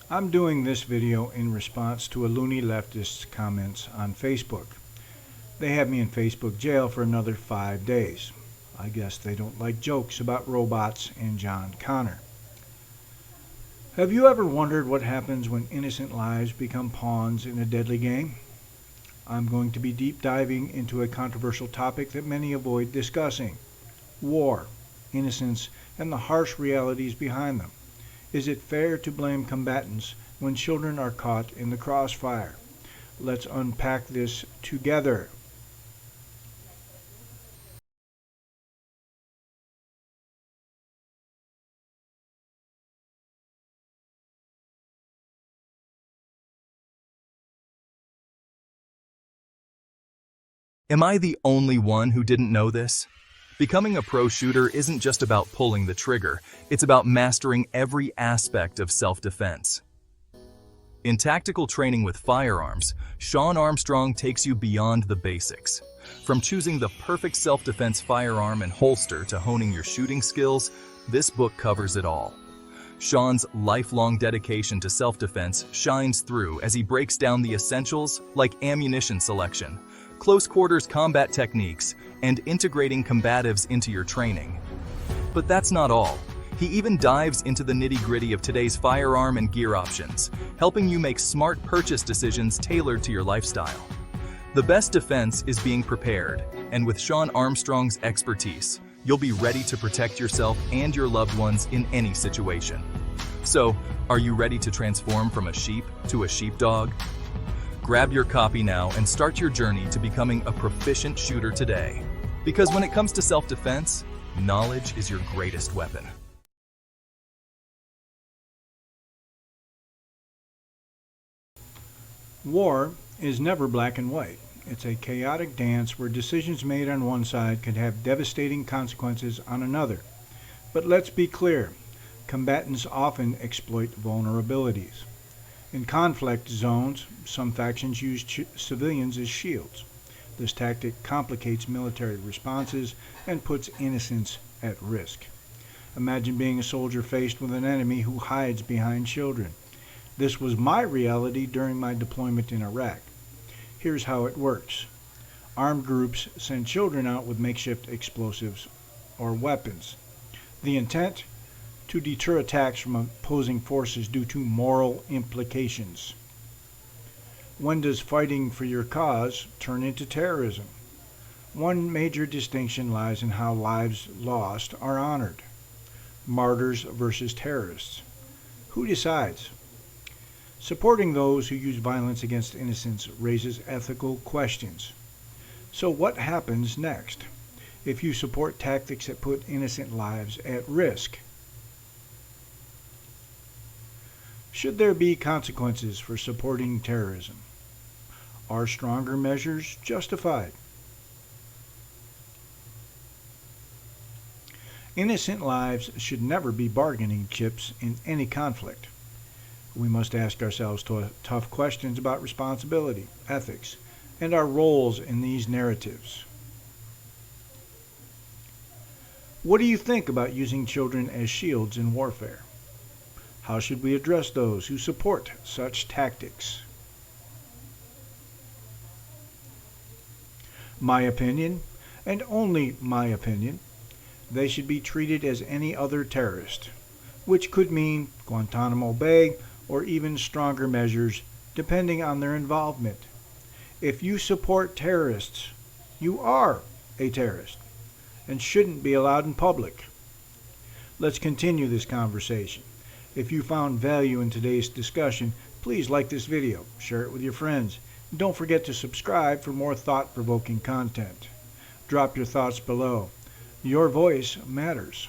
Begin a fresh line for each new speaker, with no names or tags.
I'm doing this video in response to a loony leftist's comments on Facebook. They have me in Facebook jail for another 5 days. I guess they don't like jokes about robots and John Connor. Have you ever wondered what happens when innocent lives become pawns in a deadly game? I'm going to be deep diving into a controversial topic that many avoid discussing: war, innocence, and the harsh realities behind them. Is it fair to blame combatants when children are caught in the crossfire? Let's unpack this together.
Am I the only one who didn't know this? Becoming a pro shooter isn't just about pulling the trigger, it's about mastering every aspect of self-defense. In tactical training with firearms, Sean Armstrong takes you beyond the basics. From choosing the perfect self-defense firearm and holster to honing your shooting skills, this book covers it all. Sean's lifelong dedication to self-defense shines through as he breaks down the essentials like ammunition selection, close quarters combat techniques, and integrating combatives into your training. But that's not all. He even dives into the nitty-gritty of today's firearm and gear options, helping you make smart purchase decisions tailored to your lifestyle. The best defense is being prepared, and with Sean Armstrong's expertise, you'll be ready to protect yourself and your loved ones in any situation. So, are you ready to transform from a sheep to a sheepdog? Grab your copy now and start your journey to becoming a proficient shooter today. Because when it comes to self-defense, knowledge is your greatest weapon.
War is never black and white. It's a chaotic dance where decisions made on one side can have devastating consequences on another. But let's be clear, combatants often exploit vulnerabilities. In conflict zones, some factions use civilians as shields. This tactic complicates military responses and puts innocents at risk. Imagine being a soldier faced with an enemy who hides behind children. This was my reality during my deployment in Iraq. Here's how it works. Armed groups send children out with makeshift explosives or weapons. The intent? To deter attacks from opposing forces due to moral implications. When does fighting for your cause turn into terrorism? One major distinction lies in how lives lost are honored. Martyrs versus terrorists. Who decides? Supporting those who use violence against innocents raises ethical questions. So what happens next if you support tactics that put innocent lives at risk? Should there be consequences for supporting terrorism? Are stronger measures justified? Innocent lives should never be bargaining chips in any conflict. We must ask ourselves tough questions about responsibility, ethics, and our roles in these narratives. What do you think about using children as shields in warfare? How should we address those who support such tactics? My opinion, and only my opinion, they should be treated as any other terrorist, which could mean Guantanamo Bay or even stronger measures depending on their involvement. If you support terrorists, you are a terrorist and shouldn't be allowed in public. Let's continue this conversation. If you found value in today's discussion, please like this video, share it with your friends, and don't forget to subscribe for more thought-provoking content. Drop your thoughts below. Your voice matters.